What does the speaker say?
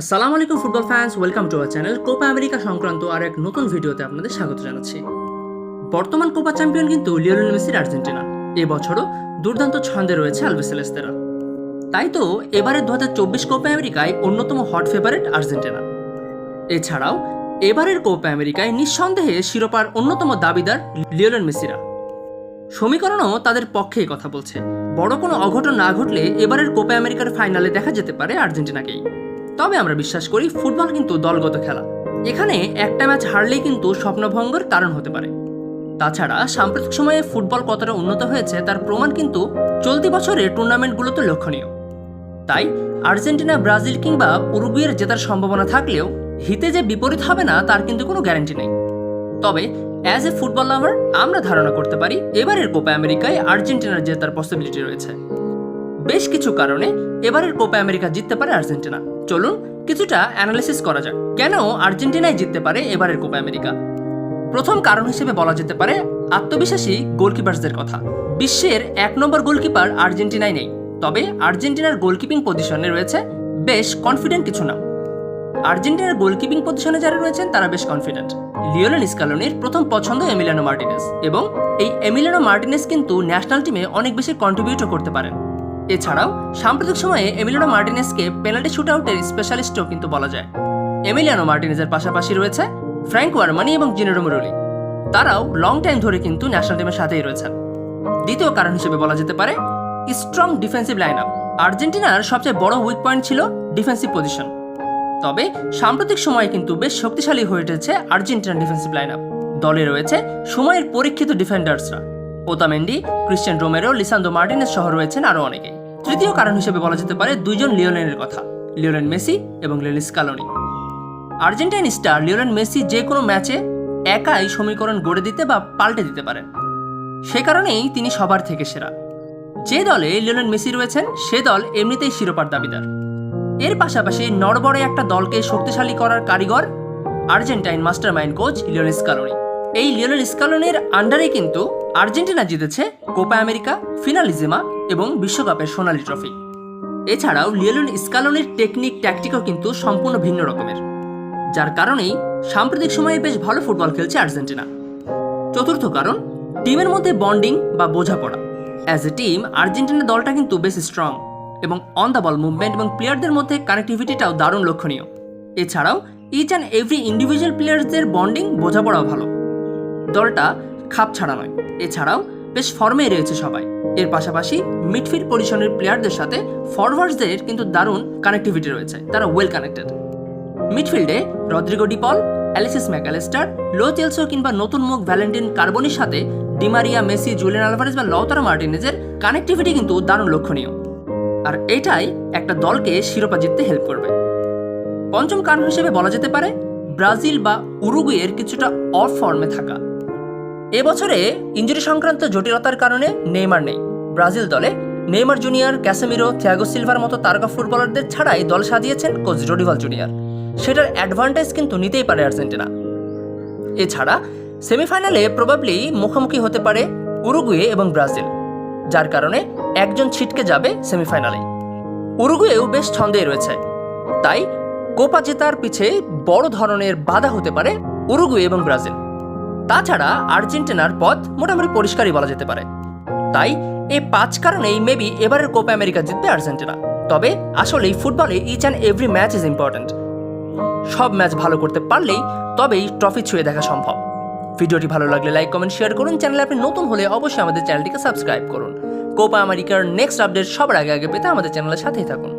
আসসালামু আলাইকুম football fans, welcome to our channel. Copa America সংক্রান্ত আর এক নতুন ভিডিওতে আপনাদের স্বাগত জানাচ্ছি। বর্তমান কোপা চ্যাম্পিয়ন কিন্তু লিওনেল মেসির আর্জেন্টিনা। এবছরও দুর্দান্ত ছন্দে রয়েছে আলবিসেলেস্তেরা। তাই তো এবারে 2024 কোপা আমেরিকায় অন্যতম হট ফেভারিট আর্জেন্টিনা। এছাড়াও এবারের কোপা আমেরিকায় নিঃসন্দেহে শিরোপার অন্যতম দাবিদার লিওনেল মেসিরা। সমীকরণও তাদের পক্ষেই কথা বলছে। বড় কোনো অঘটন না ঘটলে এবারের কোপা আমেরিকার ফাইনালে দেখা যেতে পারে আর্জেন্টিনাকেই। তবে আমরা বিশ্বাস করি ফুটবল কিন্তু দলগত খেলা। এখানে একটা ম্যাচ হারলেই কিন্তু স্বপ্নভঙ্গের কারণ হতে পারে। তাছাড়া সাম্প্রতিক সময়ে ফুটবল কতটা উন্নত হয়েছে তার প্রমাণ কিন্তু চলতি বছরের টুর্নামেন্টগুলোতে লক্ষণীয়। তাই আর্জেন্টিনা, ব্রাজিল কিংবা উরুগুয়ের জেতার সম্ভাবনা থাকলেও হিতে যে বিপরীত হবে না তার কিন্তু কোনো গ্যারান্টি নেই। তবে অ্যাজ এ ফুটবল লাভার আমরা ধারণা করতে পারি এবারের কোপা আমেরিকায় আর্জেন্টিনার জেতার পসিবিলিটি রয়েছে। বেশ কিছু কারণে এবারের কোপা আমেরিকা জিততে পারে আর্জেন্টিনা। চলুন কিছুটা অ্যানালিসিস করা যাক কেন আর্জেন্টিনাই জিততে পারে এবারের কোপা আমেরিকা। প্রথম কারণ হিসেবে বলা যেতে পারে আত্মবিশ্বাসী গোলকিপারদের কথা। বিশ্বের 1 নম্বর গোলকিপার আর্জেন্টিনায় নেই, তবে আর্জেন্টিনার গোলকিপিং পজিশনে রয়েছে বেশ কনফিডেন্ট কিছু নাম। আর্জেন্টিনার গোলকিপিং পজিশনে যারা রয়েছেন তারা বেশ কনফিডেন্ট। লিওনেল স্কালোনির প্রথম পছন্দ এমিলিয়ানো মার্টিনেজ, এবং এই এমিলিয়ানো মার্টিনেজ কিন্তু ন্যাশনাল টিমে অনেক বেশি কন্ট্রিবিউটও করতে পারেন। এছাড়াও সাম্প্রতিক সময়ে এমিলিয়ানো মার্টিনেজকে পেনাল্টি শুটআউটের স্পেশালিস্টও কিন্তু বলা যায়। এমিলিয়ানো মার্টিনেজের পাশাপাশি রয়েছে ফ্র্যাঙ্কো আরমানি এবং জিনেরো মুরুলি। তারাও লং টাইম ধরে কিন্তু ন্যাশনাল টিমের সাথেই রয়েছেন। দ্বিতীয় কারণ হিসেবে বলা যেতে পারে স্ট্রং ডিফেন্সিভ লাইন আপ। আর্জেন্টিনার সবচেয়ে বড় উইক পয়েন্ট ছিল ডিফেন্সিভ পজিশন, তবে সাম্প্রতিক সময়ে কিন্তু বেশ শক্তিশালী হয়ে উঠেছে আর্জেন্টিনার ডিফেন্সিভ লাইন আপ। দলে রয়েছে সময়ের পরীক্ষিত ডিফেন্ডার্সরা Otamendi, Cristian Romero, Lisandro Martinez সহ রয়েছেন আরও অনেকে। তৃতীয় কারণ হিসেবে বলা যেতে পারে দুইজন লিওনেলের কথা, লিওনেল মেসি এবং Lionel Scaloni. Argentine star Lionel Messi যে কোনো ম্যাচে একাই সমীকরণ গড়ে দিতে বা পাল্টে দিতে পারেন। সে কারণেই তিনি সবার থেকে সেরা। যে দলে লিওনেল মেসি রয়েছেন সে দল এমনিতেই শিরোপার দাবিদার। এর পাশাপাশি নড়বড়ে একটা দলকে শক্তিশালী করার কারিগর Argentine mastermind coach Lionel Scaloni. এই লিওনেল স্কালোনির আন্ডারে কিন্তু আর্জেন্টিনা জিতেছে কোপা আমেরিকা, ফিনালিজিমা এবং বিশ্বকাপের সোনালী ট্রফি। এছাড়াও লিওনেল স্কালোনির টেকনিক ট্যাকটিকও কিন্তু সম্পূর্ণ ভিন্ন রকমের, যার কারণেই সাম্প্রতিক সময়ে বেশ ভালো ফুটবল খেলছে আর্জেন্টিনা। চতুর্থ কারণ টিমের মধ্যে বন্ডিং বা বোঝাপড়া। অ্যাজ এ টিম আর্জেন্টিনা দলটা কিন্তু বেশ স্ট্রং, এবং অন দ্য বল মুভমেন্ট এবং প্লেয়ারদের মধ্যে কানেক্টিভিটিটাও দারুণ লক্ষণীয়। এছাড়াও ইচ অ্যান্ড এভরি ইন্ডিভিজুয়াল প্লেয়ারদের বন্ডিং বোঝাপড়াও ভালো। দলটা খাপ ছাড়া নয়। এছাড়াও বেশ ফর্মে রয়েছে সবাই। এর পাশাপাশি মিডফিল্ড পজিশনের প্লেয়ারদের সাথে ফরওয়ার্ডসদের কিন্তু দারুণ কানেক্টিভিটি রয়েছে, তারা ওয়েল কানেক্টেড। মিডফিল্ডে রদ্রিগো ডি পল, অ্যালেক্সিস ম্যাকঅ্যালিস্টার, লো চেলসো কিংবা নতুন মুখ ভ্যালেন্টিন কার্বনির সাথে ডিমারিয়া, মেসি, জুলিয়ান আলভারেজ বা লাউতারো মার্টিনেজের কানেক্টিভিটি কিন্তু দারুণ লক্ষণীয়। আর এটাই একটা দলকে শিরোপা জিততে হেল্প করবে। পঞ্চম কারণ হিসেবে বলা যেতে পারে ব্রাজিল বা উরুগুয়ের কিছুটা অফ ফর্মে থাকা। এবছরে ইনজুরি সংক্রান্ত জটিলতার কারণে নেইমার নেই। ব্রাজিল দলে Neymar junior, Casemiro, Thiago silver মতো তারকা ফুটবলারদের ছাড়াই দল সাজিয়েছেন কোচ ডোরিভাল জুনিয়র। সেটার অ্যাডভান্টেজ কিন্তু নিতেই পারে আর্জেন্টিনা। এছাড়া সেমিফাইনালে প্রবাবলি মুখোমুখি হতে পারে উরুগুয়ে এবং ব্রাজিল, যার কারণে একজন ছিটকে যাবে সেমিফাইনালে। উরুগুয়েও বেশ ছন্দেই রয়েছে, তাই কোপা জেতার পিছে বড় ধরনের বাধা হতে পারে উরুগুয়ে এবং ব্রাজিল। তাছাড়া আর্জেন্টিনার পথ মোটামুটি পরিষ্কারই বলা যেতে পারে। তাই এই 5 কারণেই মেবি এবারের কোপা আমেরিকা জিতবে আর্জেন্টিনা। তবে আসলেই ফুটবলে each and every match is important. সব ম্যাচ ভালো করতে পারলেই তবেই ট্রফি ছুঁয়ে দেখা সম্ভব। ভিডিওটি ভালো লাগলে লাইক, কমেন্ট, শেয়ার করুন। চ্যানেলে আপনি নতুন হলে অবশ্যই আমাদের চ্যানেলটিকে সাবস্ক্রাইব করুন। কোপা আমেরিকার নেক্সট আপডেট সবার আগে পেতে আমাদের চ্যানেলের সাথেই থাকুন।